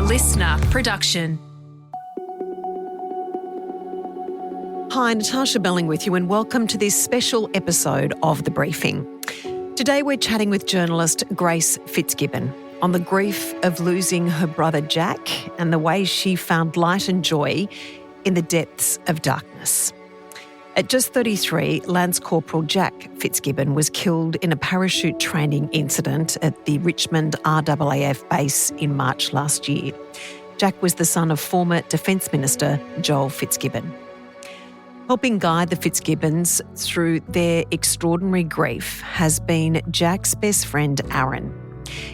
listener production. Hi, Natarsha Belling with you, and welcome to this special episode of The Briefing. Today we're chatting with journalist Grace Fitzgibbon on the grief of losing her brother Jack and the way she found light and joy in the depths of darkness. At just 33, Lance Corporal Jack Fitzgibbon was killed in a parachute training incident at the Richmond RAAF base in March last year. Jack was the son of former Defence Minister Joel Fitzgibbon. Helping guide the Fitzgibbons through their extraordinary grief has been Jack's best friend, Aaron.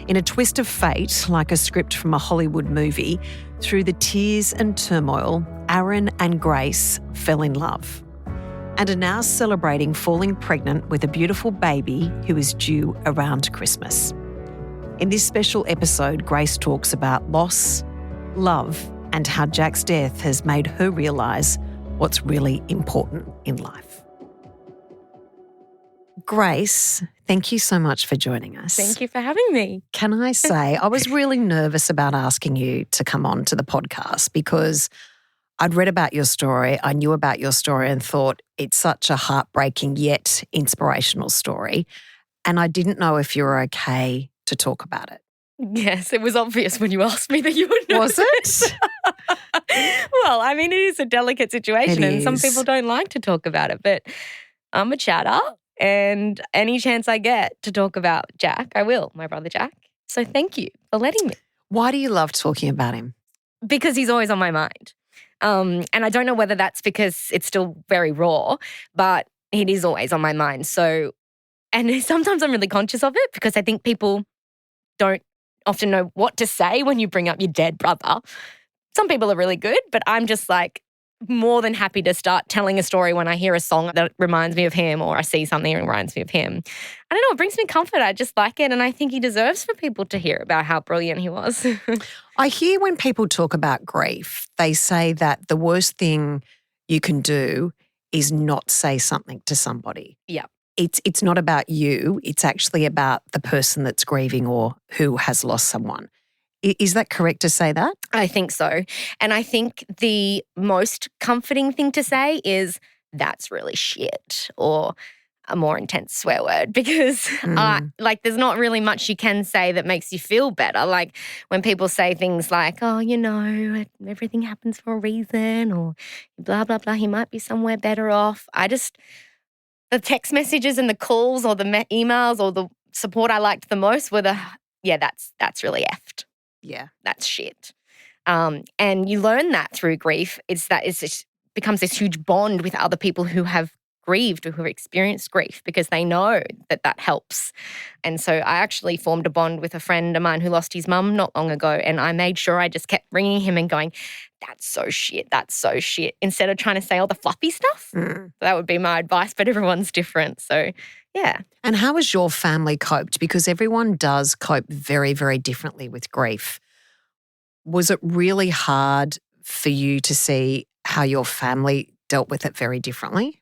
In a twist of fate, like a script from a Hollywood movie, through the tears and turmoil, Aaron and Grace fell in love and are now celebrating falling pregnant with a beautiful baby who is due around Christmas. In this special episode, Grace talks about loss, love, and how Jack's death has made her realise what's really important in life. Grace, thank you so much for joining us. Thank you for having me. Can I say, I was really nervous about asking you to come on to the podcast because I'd read about your story, I knew about your story and thought it's such a heartbreaking yet inspirational story. And I didn't know if you were okay to talk about it. Yes, it was obvious when you asked me that you would know. Was it? Well, I mean, it is a delicate situation and some people don't like to talk about it, but I'm a chatter and any chance I get to talk about Jack, I will, my brother Jack. So thank you for letting me. Why do you love talking about him? Because he's always on my mind. And I don't know whether that's because it's still very raw, but it is always on my mind. So, and sometimes I'm really conscious of it because I think people don't often know what to say when you bring up your dead brother. Some people are really good, but I'm just like more than happy to start telling a story when I hear a song that reminds me of him or I see something that reminds me of him. I don't know, it brings me comfort. I just like it and I think he deserves for people to hear about how brilliant he was. I hear when people talk about grief, they say that the worst thing you can do is not say something to somebody. Yeah. It's not about you. It's actually about the person that's grieving or who has lost someone. Is that correct to say that? I think so. And I think the most comforting thing to say is that's really shit or a more intense swear word because there's not really much you can say that makes you feel better. Like when people say things like, oh, you know, everything happens for a reason or blah, blah, blah, he might be somewhere better off. The text messages and the calls or the emails or the support I liked the most were that's really effed. Yeah. That's shit. And you learn that through grief. It becomes this huge bond with other people who have grieved or who have experienced grief because they know that helps. And so I actually formed a bond with a friend of mine who lost his mum not long ago and I made sure I just kept ringing him and going, that's so shit, instead of trying to say all the fluffy stuff. That would be my advice, but everyone's different. So, yeah. And how has your family coped? Because everyone does cope very, very differently with grief. Was it really hard for you to see how your family dealt with it very differently?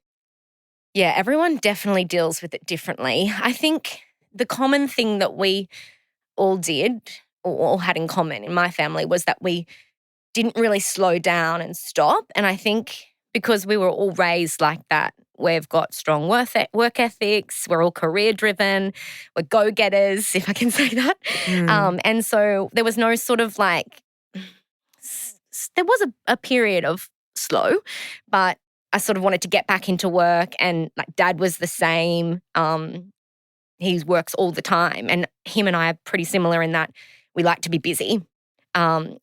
Yeah, everyone definitely deals with it differently. I think the common thing that we all did or all had in common in my family was that we didn't really slow down and stop. And I think because we were all raised like that, we've got strong work ethics, we're all career-driven, we're go-getters, if I can say that. And so there was no sort of there was a period of slow, but I sort of wanted to get back into work and Dad was the same. He works all the time and him and I are pretty similar in that we like to be busy.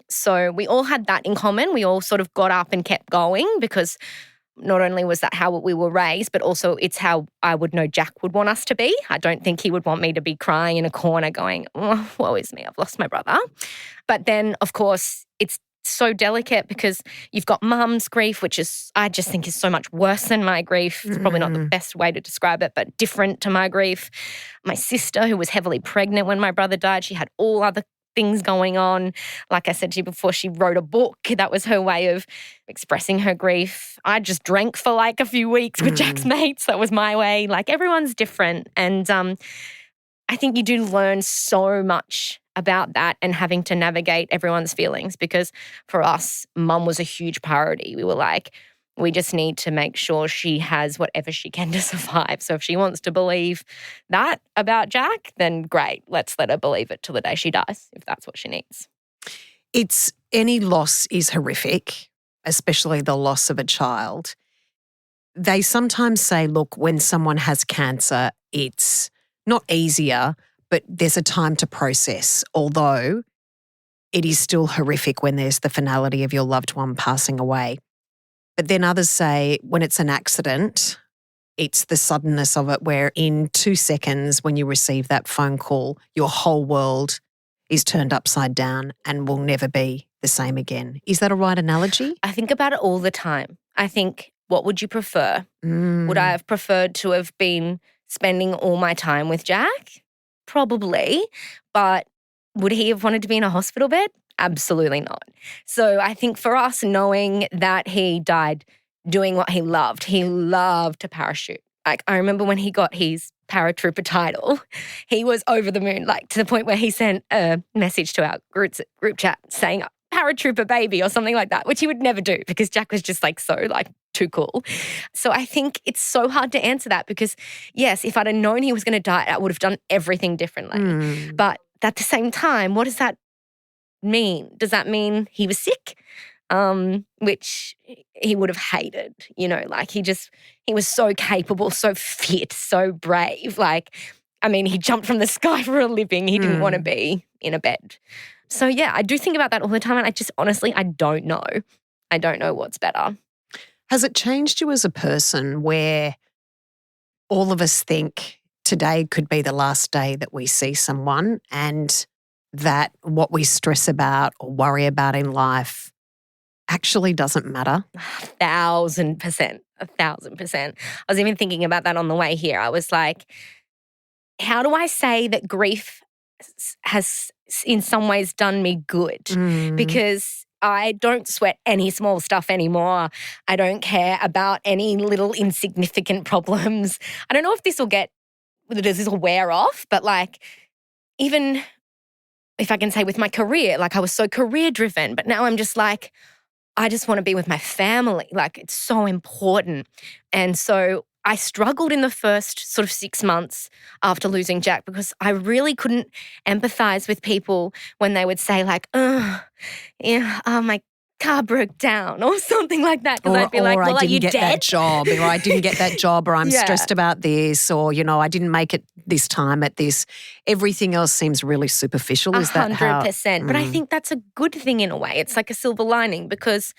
So we all had that in common. We all sort of got up and kept going because not only was that how we were raised, but also it's how I would know Jack would want us to be. I don't think he would want me to be crying in a corner going, oh, woe is me, I've lost my brother. But then, of course, it's so delicate because you've got mum's grief, which I just think is so much worse than my grief. It's probably not the best way to describe it, but different to my grief. My sister, who was heavily pregnant when my brother died, she had all other things going on. Like I said to you before, she wrote a book. That was her way of expressing her grief. I just drank for a few weeks with Jack's mates. That was my way. Everyone's different. And I think you do learn so much about that and having to navigate everyone's feelings, because for us, mum was a huge priority. We were like, we just need to make sure she has whatever she can to survive. So if she wants to believe that about Jack, then great. Let's let her believe it till the day she dies, if that's what she needs. Any loss is horrific, especially the loss of a child. They sometimes say, look, when someone has cancer, it's not easier, but there's a time to process, although it is still horrific when there's the finality of your loved one passing away. But then others say when it's an accident, it's the suddenness of it where in 2 seconds when you receive that phone call, your whole world is turned upside down and will never be the same again. Is that a right analogy? I think about it all the time. I think, what would you prefer? Would I have preferred to have been spending all my time with Jack? Probably. But would he have wanted to be in a hospital bed? Absolutely not. So I think for us, knowing that he died doing what he loved to parachute. Like, I remember when he got his paratrooper title, he was over the moon, like to the point where he sent a message to our group chat saying, paratrooper baby or something like that, which he would never do because Jack was just like so like too cool. So I think it's so hard to answer that because, yes, if I'd have known he was going to die, I would have done everything differently. But at the same time, what does that mean? Does that mean he was sick? Which he would have hated, like he was so capable, so fit, so brave. Like, I mean, he jumped from the sky for a living. He didn't want to be in a bed. So yeah, I do think about that all the time. And I just, honestly, I don't know. I don't know what's better. Has it changed you as a person where all of us think today could be the last day that we see someone and that what we stress about or worry about in life actually doesn't matter? 1,000%. 1,000%. I was even thinking about that on the way here. I was like, how do I say that grief has in some ways done me good? Because I don't sweat any small stuff anymore. I don't care about any little insignificant problems. I don't know if this will wear off, but like even if I can say with my career, like I was so career driven, but now I'm just like, I just want to be with my family. Like it's so important. And so I struggled in the first sort of 6 months after losing Jack because I really couldn't empathize with people when they would say like, my car broke down or something like that. Because I'd be like, well, are you dead? That job, or I didn't get that job, or I'm stressed about this, or, I didn't make it this time at this. Everything else seems really superficial. Is that 100%. But I think that's a good thing in a way. It's like a silver lining because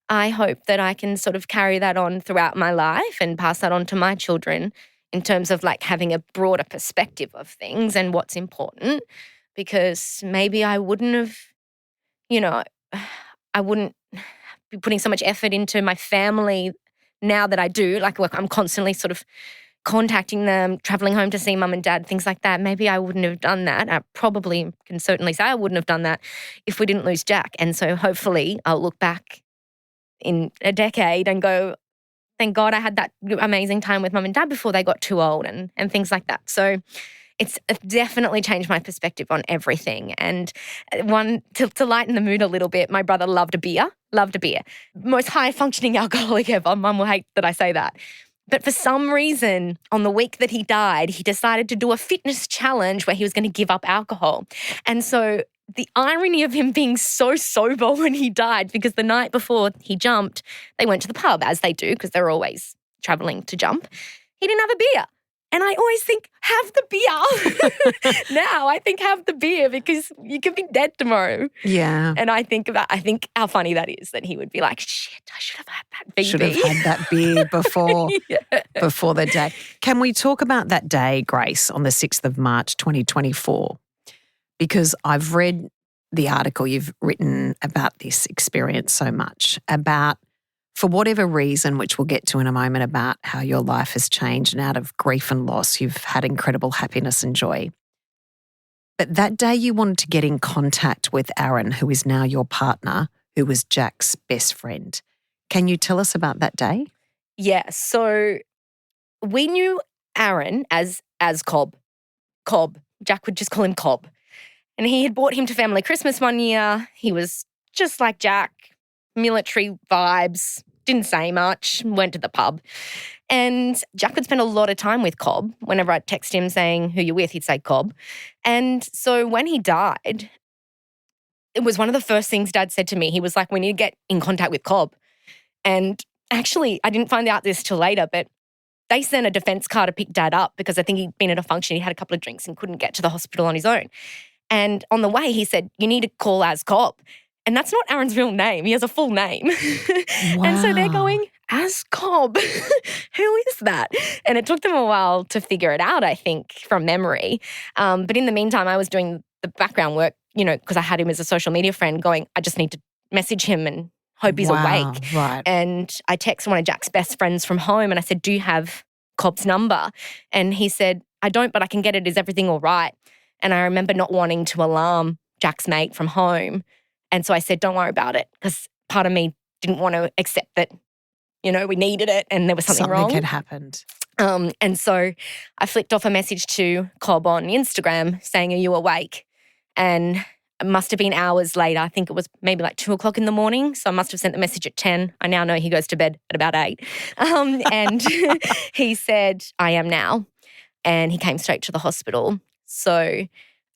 I hope that I can sort of carry that on throughout my life and pass that on to my children in terms of like having a broader perspective of things and what's important, because maybe I wouldn't have, I wouldn't be putting so much effort into my family now that I do. Like I'm constantly sort of contacting them, traveling home to see mum and dad, things like that. Maybe I wouldn't have done that. I probably can certainly say I wouldn't have done that if we didn't lose Jack. And so hopefully I'll look back in a decade and go, thank God I had that amazing time with mum and dad before they got too old and things like that. So it's definitely changed my perspective on everything. And one, to lighten the mood a little bit, my brother loved a beer. Most high-functioning alcoholic ever. Mum will hate that I say that. But for some reason, on the week that he died, he decided to do a fitness challenge where he was going to give up alcohol. And so the irony of him being so sober when he died, because the night before he jumped, they went to the pub, as they do, because they're always traveling to jump. He didn't have a beer. And I always think, have the beer. Now I think have the beer because you could be dead tomorrow. Yeah. And I think how funny that is that he would be like, shit, I should have had that baby. Should have had that beer before the day. Can we talk about that day, Grace, on the 6th of March, 2024? Because I've read the article you've written about this experience so much, about for whatever reason, which we'll get to in a moment, about how your life has changed and out of grief and loss, you've had incredible happiness and joy. But that day you wanted to get in contact with Aaron, who is now your partner, who was Jack's best friend. Can you tell us about that day? Yeah, so we knew Aaron as Cobb. Jack would just call him Cobb. And he had brought him to family Christmas one year. He was just like Jack, military vibes, didn't say much, went to the pub. And Jack would spend a lot of time with Cobb. Whenever I'd text him saying, who you with, he'd say Cobb. And so when he died, it was one of the first things Dad said to me. He was like, we need to get in contact with Cobb. And actually, I didn't find out this till later, but they sent a defence car to pick Dad up because I think he'd been at a function, he had a couple of drinks and couldn't get to the hospital on his own. And on the way, he said, you need to call as Cobb. And that's not Aaron's real name. He has a full name. Wow. And so they're going, as Cobb, who is that? And it took them a while to figure it out, I think, from memory. But in the meantime, I was doing the background work, because I had him as a social media friend going, I just need to message him and hope he's awake. Right. And I texted one of Jack's best friends from home and I said, do you have Cobb's number? And he said, I don't, but I can get it. Is everything all right? And I remember not wanting to alarm Jack's mate from home. And so I said, don't worry about it, because part of me didn't want to accept that, we needed it and there was something wrong. Something had happened. And so I flicked off a message to Cobb on Instagram saying, are you awake? And it must have been hours later. I think it was maybe like 2:00 in the morning. So I must have sent the message at 10. I now know he goes to bed at about 8. And he said, I am now. And he came straight to the hospital. So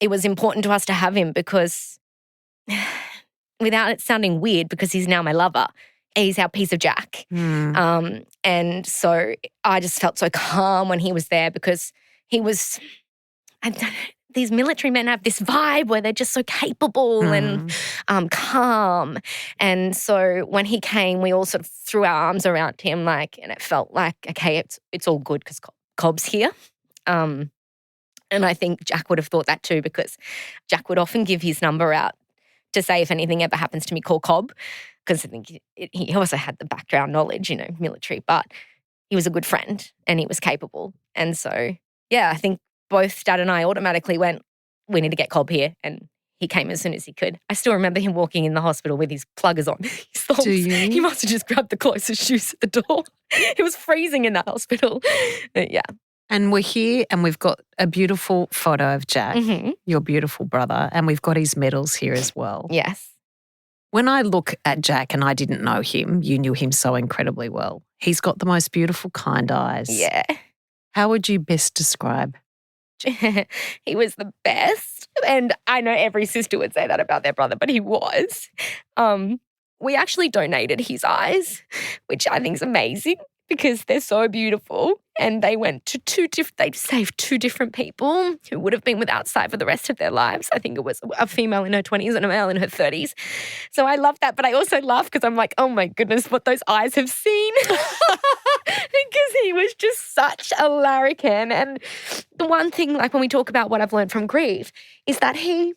it was important to us to have him because, without it sounding weird, because he's now my lover, he's our piece of Jack. And so I just felt so calm when he was there because he was, these military men have this vibe where they're just so capable and calm. And so when he came, we all sort of threw our arms around him and it felt like, okay, it's all good because Cobb's here. And I think Jack would have thought that too, because Jack would often give his number out to say, if anything ever happens to me, call Cobb. Because I think he also had the background knowledge, military, but he was a good friend and he was capable. And so, yeah, I think both Dad and I automatically went, we need to get Cobb here. And he came as soon as he could. I still remember him walking in the hospital with his pluggers on. Do you? He must have just grabbed the closest shoes at the door. It was freezing in that hospital. Yeah. And we're here and we've got a beautiful photo of Jack, your beautiful brother, and we've got his medals here as well. Yes. When I look at Jack, and I didn't know him, you knew him so incredibly well. He's got the most beautiful, kind eyes. Yeah. How would you best describe? He was the best. And I know every sister would say that about their brother, but he was. We actually donated his eyes, which I think is amazing because they're so beautiful. And they went to they saved 2 different people who would have been without sight for the rest of their lives. I think it was a female in her 20s and a male in her 30s. So I love that. But I also laugh because I'm like, oh my goodness, what those eyes have seen. Because he was just such a larrikin. And the one thing, when we talk about what I've learned from grief, is that he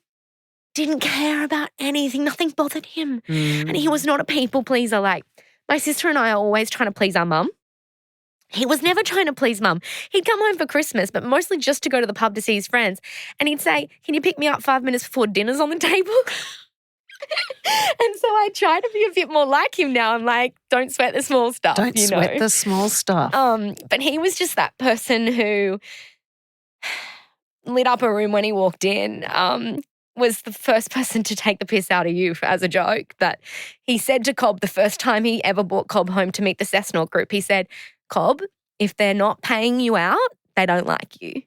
didn't care about anything. Nothing bothered him. And he was not a people pleaser. My sister and I are always trying to please our mum. He was never trying to please Mum. He'd come home for Christmas, but mostly just to go to the pub to see his friends. And he'd say, can you pick me up 5 minutes before dinner's on the table? And so I try to be a bit more like him now. I'm like, don't sweat the small stuff. Don't sweat the small stuff. But he was just that person who lit up a room when he walked in, was the first person to take the piss out of you as a joke. That he said to Cobb the first time he ever brought Cobb home to meet the Cessnock group, he said, Cobb, if they're not paying you out, they don't like you.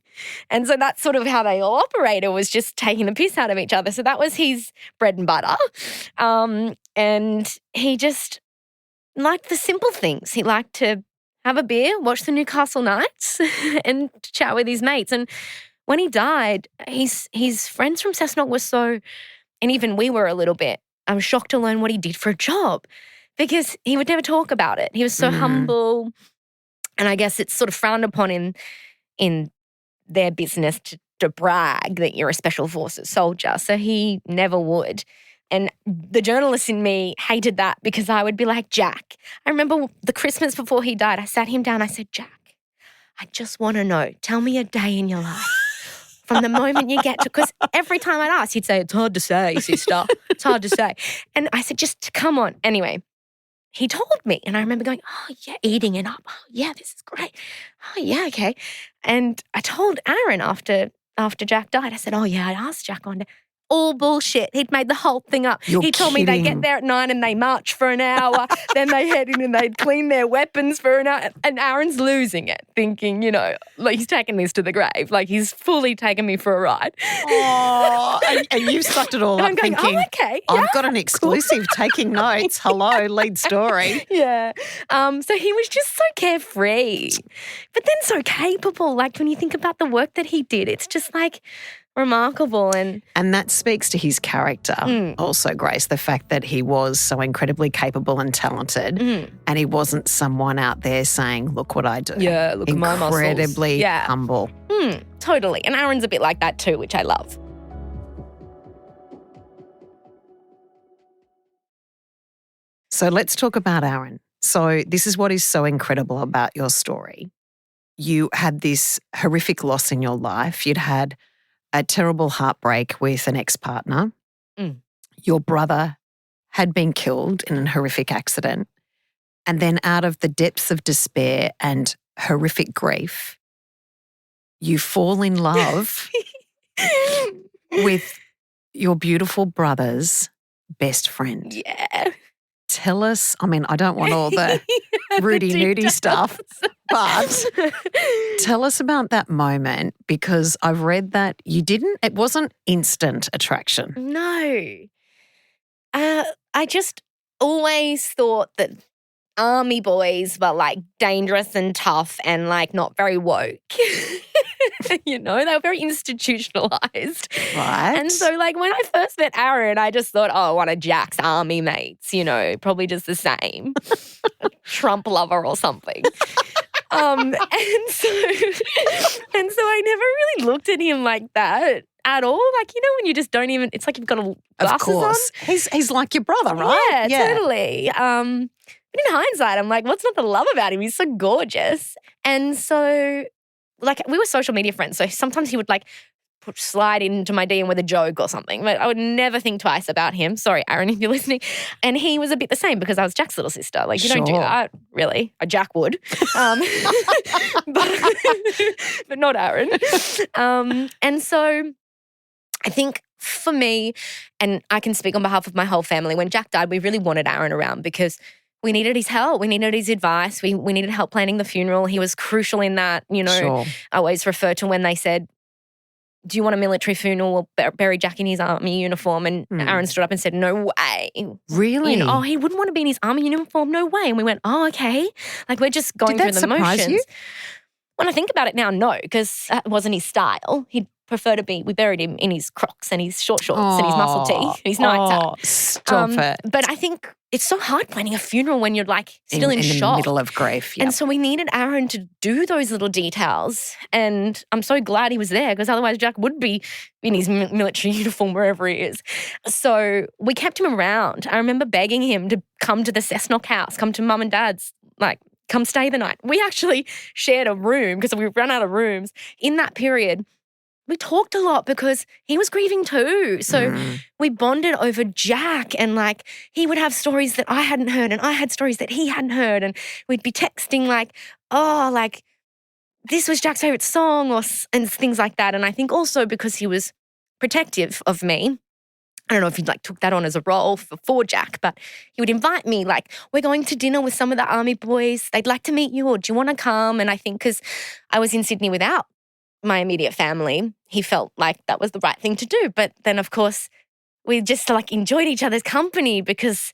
And so that's sort of how they all operated, was just taking the piss out of each other. So that was his bread and butter. And he just liked the simple things. He liked to have a beer, watch the Newcastle Knights and chat with his mates. And when he died, his friends from Cessnock were so, and even we were a little bit, I'm shocked to learn what he did for a job because he would never talk about it. He was so humble. And I guess it's sort of frowned upon in their business to brag that you're a special forces soldier. So he never would. And the journalist in me hated that because I would be like, Jack, I remember the Christmas before he died, I sat him down, I said, Jack, I just want to know, tell me a day in your life. From the moment you get to, because every time I'd ask, he'd say, it's hard to say, sister. It's hard to say. And I said, just come on. Anyway, he told me, and I remember going, oh, yeah, eating it up. Oh, yeah, this is great. Oh, yeah, okay. And I told Aaron after Jack died, I said, oh, yeah, I asked Jack one day, all bullshit. He'd made the whole thing up. He told me they get there at 9 and they march for an hour. Then they head in and they'd clean their weapons for an hour. And Aaron's losing it, thinking, like he's taking this to the grave. Like he's fully taken me for a ride. Oh, and you've sucked it all up I'm going, thinking, okay, I've got an exclusive, taking notes. Hello, lead story. Yeah. So he was just so carefree, but then so capable. Like when you think about the work that he did, it's just like remarkable. And that speaks to his character also, Grace, the fact that he was so incredibly capable and talented and he wasn't someone out there saying, look what I do. Yeah, look at my muscles. Incredibly humble. Totally. And Aaron's a bit like that too, which I love. So let's talk about Aaron. So this is what is so incredible about your story. You had this horrific loss in your life. You'd had a terrible heartbreak with an ex-partner. Your brother had been killed in a horrific accident. And then out of the depths of despair and horrific grief, you fall in love with your beautiful brother's best friend. Yeah. Tell us, I mean, I don't want all the Rudy-nudie stuff, but tell us about that moment, because I've read that it wasn't instant attraction. No. I just always thought that army boys were like dangerous and tough and like not very woke. They were very institutionalized. Right. And so like when I first met Aaron, I just thought, oh, one of Jack's army mates, probably just the same. A Trump lover or something. And so I never really looked at him like that at all. Like, when you just don't even, it's like you've got a glasses Of course. on. He's like your brother, right? Yeah, totally. But in hindsight, I'm like, what's not to love about him? He's so gorgeous. And so, like, we were social media friends. So sometimes he would, like, slide into my DM with a joke or something. But I would never think twice about him. Sorry, Aaron, if you're listening. And he was a bit the same because I was Jack's little sister. Like, you don't do that, really. Jack would. But not Aaron. And so I think for me, and I can speak on behalf of my whole family, when Jack died, we really wanted Aaron around because we needed his help. We needed his advice. We needed help planning the funeral. He was crucial in that. Sure. I always refer to when they said, do you want a military funeral? We'll bury Jack in his army uniform. And Aaron stood up and said, no way. Really? He wouldn't want to be in his army uniform. No way. And we went, oh, okay. Like we're just going through the motions. Did that surprise you? When I think about it now, no, because that wasn't his style. He'd prefer to be, we buried him in his Crocs and his short shorts and his muscle tee and his nightcap. Stop it. But I think it's so hard planning a funeral when you're like still in shock. In the middle of grief, yeah. And so we needed Aaron to do those little details. And I'm so glad he was there because otherwise Jack would be in his military uniform wherever he is. So we kept him around. I remember begging him to come to the Cessnock house, come to mum and dad's, like, come stay the night. We actually shared a room because we ran out of rooms. In that period, we talked a lot because he was grieving too. So we bonded over Jack and like he would have stories that I hadn't heard and I had stories that he hadn't heard and we'd be texting like, oh, like this was Jack's favourite song and things like that. And I think also because he was protective of me, I don't know if he like took that on as a role for Jack, but he would invite me like, we're going to dinner with some of the army boys. They'd like to meet you or do you want to come? And I think because I was in Sydney without my immediate family, he felt like that was the right thing to do. But then, of course, we just like enjoyed each other's company because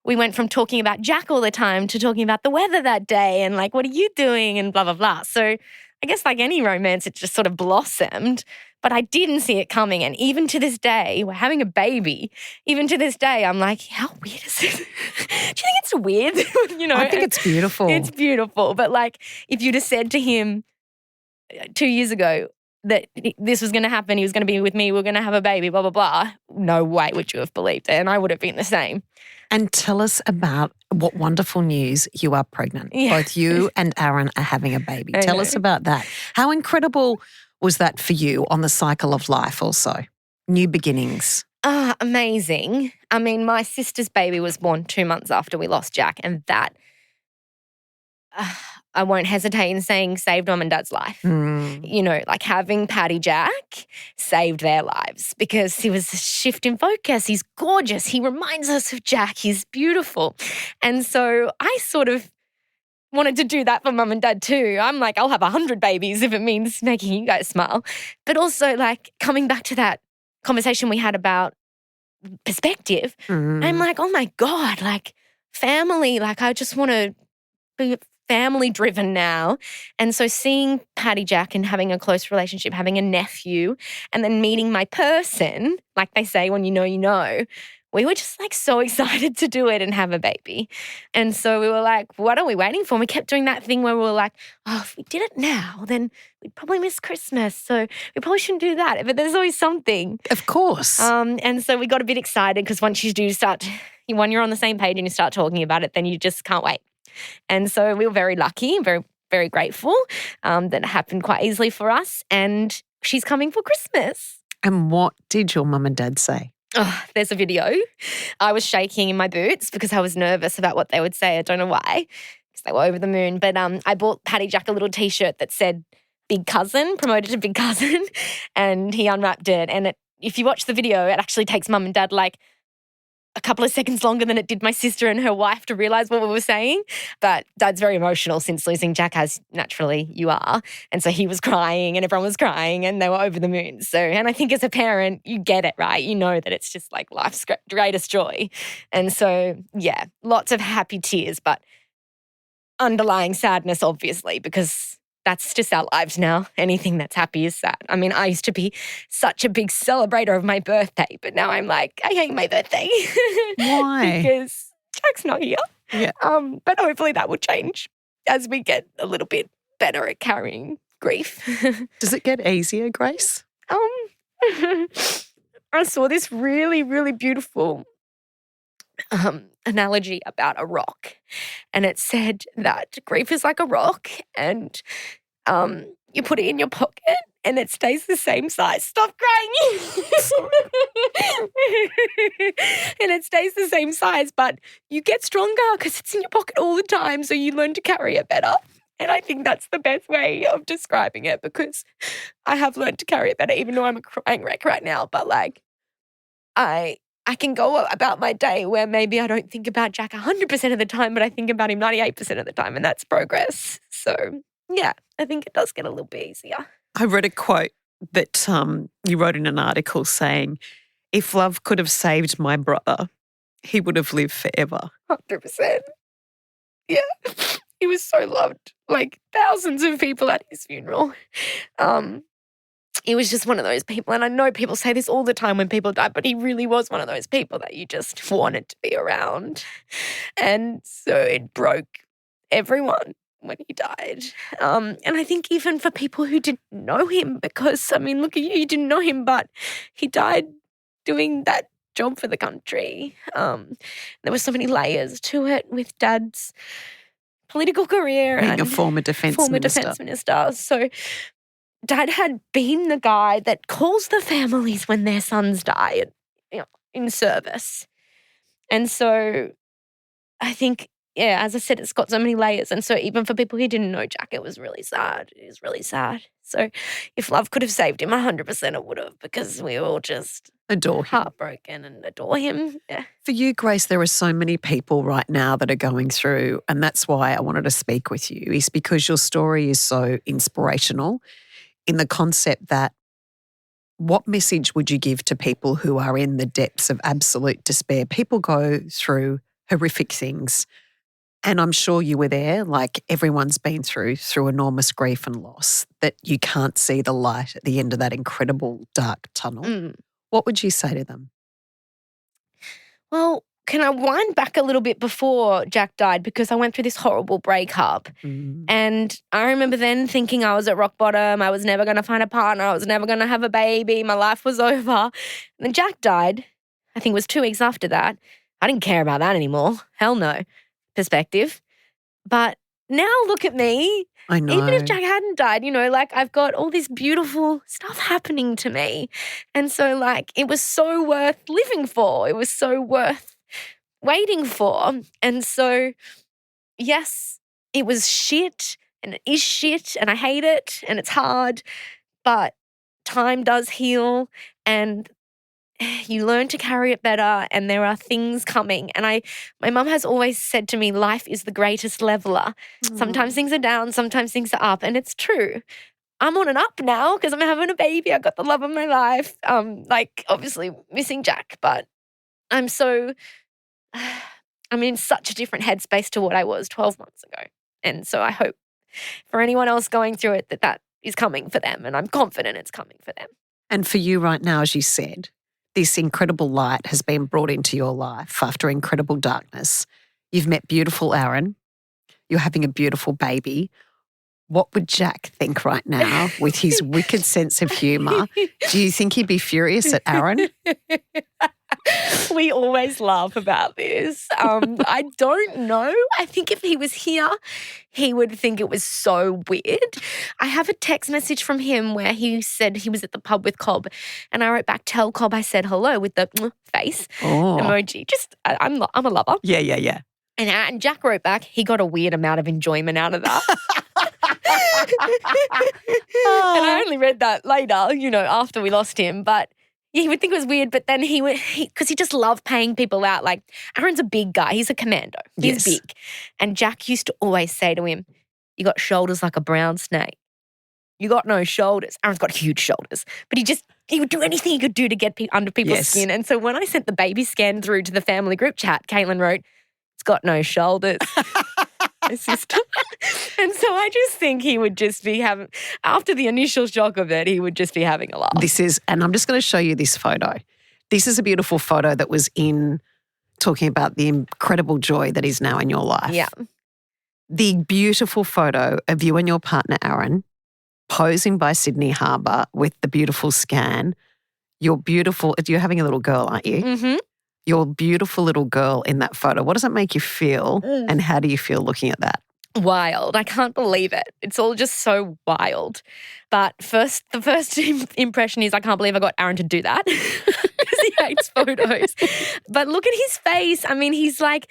we went from talking about Jack all the time to talking about the weather that day and like, what are you doing and blah, blah, blah. So I guess like any romance, it just sort of blossomed. But I didn't see it coming. And even to this day, we're having a baby. Even to this day, I'm like, how weird is it? Do you think it's weird? I think it's beautiful. It's beautiful. But like, if you'd have said to him 2 years ago that this was going to happen, he was going to be with me, we're going to have a baby, blah, blah, blah, no way would you have believed it. And I would have been the same. And tell us about what wonderful news you are pregnant. Yeah. Both you and Aaron are having a baby. Tell us about that. How incredible was that for you on the cycle of life also? New beginnings. Amazing. I mean, my sister's baby was born 2 months after we lost Jack and that I won't hesitate in saying saved Mum and Dad's life. You know, like having Paddy Jack saved their lives because he was a shift in focus. He's gorgeous. He reminds us of Jack. He's beautiful. And so I sort of wanted to do that for Mum and Dad too. I'm like, I'll have 100 babies if it means making you guys smile. But also like coming back to that conversation we had about perspective, I'm like, oh my God, like family, like I just want to be family driven now. And so seeing Paddy Jack and having a close relationship, having a nephew, and then meeting my person, like they say, when you know, we were just like so excited to do it and have a baby. And so we were like, what are we waiting for? And we kept doing that thing where we were like, oh, if we did it now, then we'd probably miss Christmas. So we probably shouldn't do that. But there's always something. Of course. And so we got a bit excited because once you do start, when you're on the same page and you start talking about it, then you just can't wait. And so we were very lucky, very, very grateful that it happened quite easily for us. And she's coming for Christmas. And what did your mum and dad say? Oh, there's a video. I was shaking in my boots because I was nervous about what they would say. I don't know why, because they were over the moon. But I bought Paddy Jack a little T-shirt that said Big Cousin, promoted to Big Cousin, and he unwrapped it. And if you watch the video, it actually takes Mum and Dad like a couple of seconds longer than it did my sister and her wife to realise what we were saying. But Dad's very emotional since losing Jack, as naturally you are. And so he was crying and everyone was crying and they were over the moon. So, and I think as a parent, you get it, right? You know that it's just like life's greatest joy. And so, yeah, lots of happy tears, but underlying sadness, obviously, because that's just our lives now. Anything that's happy is sad. I mean, I used to be such a big celebrator of my birthday, but now I'm like, I hate my birthday. Why? Because Jack's not here. Yeah. But hopefully that will change as we get a little bit better at carrying grief. Does it get easier, Grace? I saw this really, really beautiful analogy about a rock, and it said that grief is like a rock, and you put it in your pocket and it stays the same size. Stop crying. And it stays the same size, but you get stronger because it's in your pocket all the time, so you learn to carry it better. And I think that's the best way of describing it, because I have learned to carry it better, even though I'm a crying wreck right now. But like, I can go about my day where maybe I don't think about Jack 100% of the time, but I think about him 98% of the time, and that's progress. So, yeah, I think it does get a little bit easier. I read a quote that you wrote in an article saying, if love could have saved my brother, he would have lived forever. 100%. Yeah, he was so loved, like thousands of people at his funeral. He was just one of those people, and I know people say this all the time when people die, but he really was one of those people that you just wanted to be around. And so it broke everyone when he died. And I think even for people who didn't know him, because, I mean, look at you didn't know him, but he died doing that job for the country. There were so many layers to it with Dad's political career. Being and a former defence minister. So Dad had been the guy that calls the families when their sons die, in service. And so I think, yeah, as I said, it's got so many layers. And so even for people who didn't know Jack, it was really sad. It was really sad. So if love could have saved him, 100% it would have, because we all just adore him. Heartbroken and adore him. Yeah. For you, Grace, there are so many people right now that are going through, and that's why I wanted to speak with you, is because your story is so inspirational in the concept that what message would you give to people who are in the depths of absolute despair? People go through horrific things, and I'm sure you were there, like everyone's been through enormous grief and loss, that you can't see the light at the end of that incredible dark tunnel. What would you say to them? Well, can I wind back a little bit before Jack died, because I went through this horrible breakup. And I remember then thinking I was at rock bottom. I was never going to find a partner. I was never going to have a baby. My life was over. And then Jack died. I think it was 2 weeks after that. I didn't care about that anymore. Hell no. Perspective. But now look at me. I know. Even if Jack hadn't died, like I've got all this beautiful stuff happening to me. And so like it was so worth living for. It was so worth waiting for. And so, yes, it was shit, and it is shit and I hate it and it's hard, but time does heal and you learn to carry it better and there are things coming. And my mum has always said to me, life is the greatest leveler. Sometimes things are down, sometimes things are up, and it's true. I'm on an up now because I'm having a baby. I got the love of my life. Obviously missing Jack, but I'm in such a different headspace to what I was 12 months ago. And so I hope for anyone else going through it that is coming for them, and I'm confident it's coming for them. And for you right now, as you said, this incredible light has been brought into your life after incredible darkness. You've met beautiful Aaron. You're having a beautiful baby. What would Jack think right now with his wicked sense of humour? Do you think he'd be furious at Aaron? We always laugh about this. I don't know. I think if he was here, he would think it was so weird. I have a text message from him where he said he was at the pub with Cobb, and I wrote back, tell Cobb I said hello with the face emoji. Just, I'm a lover. Yeah. And Jack wrote back, he got a weird amount of enjoyment out of that. And I only read that later, after we lost him. But he would think it was weird, but then because he just loved paying people out. Like, Aaron's a big guy. He's a commando. He's big. And Jack used to always say to him, you got shoulders like a brown snake. You got no shoulders. Aaron's got huge shoulders. But he would do anything he could do to get under people's skin. And so when I sent the baby scan through to the family group chat, Caitlin wrote, it's got no shoulders. My sister. And so I just think he would just be after the initial shock of it, he would just be having a laugh. And I'm just going to show you this photo. This is a beautiful photo that was talking about the incredible joy that is now in your life. Yeah. The beautiful photo of you and your partner, Aaron, posing by Sydney Harbour with the beautiful scan. You're having a little girl, aren't you? Mm-hmm. Your beautiful little girl in that photo. What does it make you feel and how do you feel looking at that? Wild. I can't believe it. It's all just so wild. But the first impression is I can't believe I got Aaron to do that because he hates photos. But look at his face. I mean, he's like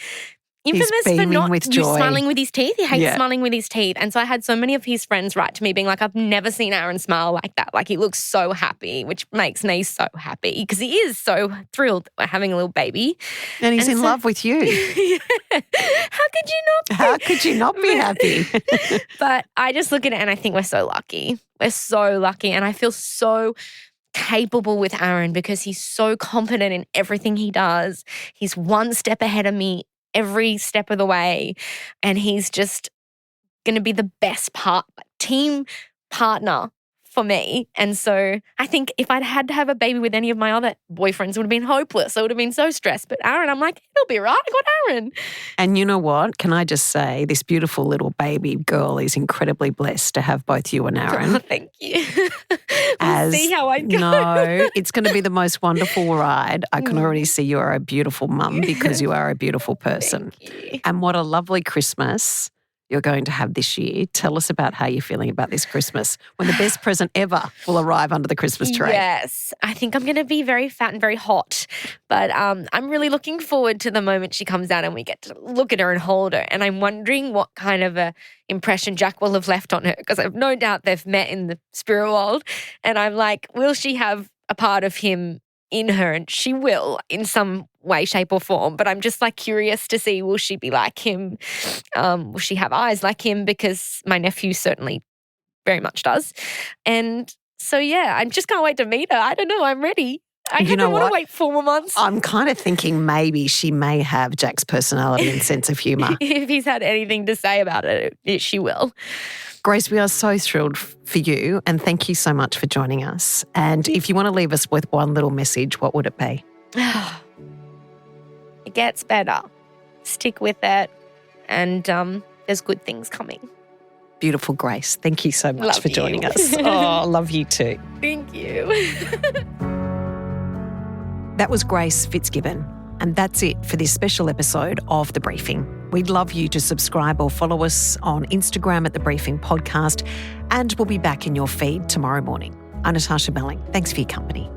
infamous for not smiling with his teeth. He hates smiling with his teeth. And so I had so many of his friends write to me being like, I've never seen Aaron smile like that. Like, he looks so happy, which makes me so happy because he is so thrilled at having a little baby. And he's in love with you. Yeah. How could you not be happy? But I just look at it and I think we're so lucky. We're so lucky. And I feel so capable with Aaron because he's so confident in everything he does. He's one step ahead of me every step of the way. And he's just going to be the best team partner for me. And so I think if I'd had to have a baby with any of my other boyfriends, it would have been hopeless. I would have been so stressed. But Aaron, I'm like, it'll be right. I got Aaron. And you know what? Can I just say this beautiful little baby girl is incredibly blessed to have both you and Aaron. Oh, thank you. We'll see how I go. No, it's going to be the most wonderful ride. I can already see you are a beautiful mum because you are a beautiful person. Thank you. And what a lovely Christmas you're going to have this year. Tell us about how you're feeling about this Christmas when the best present ever will arrive under the Christmas tree. Yes. I think I'm going to be very fat and very hot, but I'm really looking forward to the moment she comes out and we get to look at her and hold her. And I'm wondering what kind of a impression Jack will have left on her because I've no doubt they've met in the spirit world. And I'm like, will she have a part of him in her? And she will in some way, shape or form. But I'm just like curious to see, will she be like him? Will she have eyes like him? Because my nephew certainly very much does. And so, yeah, I just can't wait to meet her. I don't know. I'm ready. I don't want to wait 4 more months. I'm kind of thinking maybe she may have Jack's personality and sense of humour. If he's had anything to say about it, she will. Grace, we are so thrilled for you and thank you so much for joining us. And if you want to leave us with one little message, what would it be? It gets better. Stick with it and there's good things coming. Beautiful, Grace. Thank you so much for joining us. Oh, love you too. Thank you. That was Grace Fitzgibbon. And that's it for this special episode of The Briefing. We'd love you to subscribe or follow us on Instagram at The Briefing Podcast, and we'll be back in your feed tomorrow morning. I'm Natarsha Belling. Thanks for your company.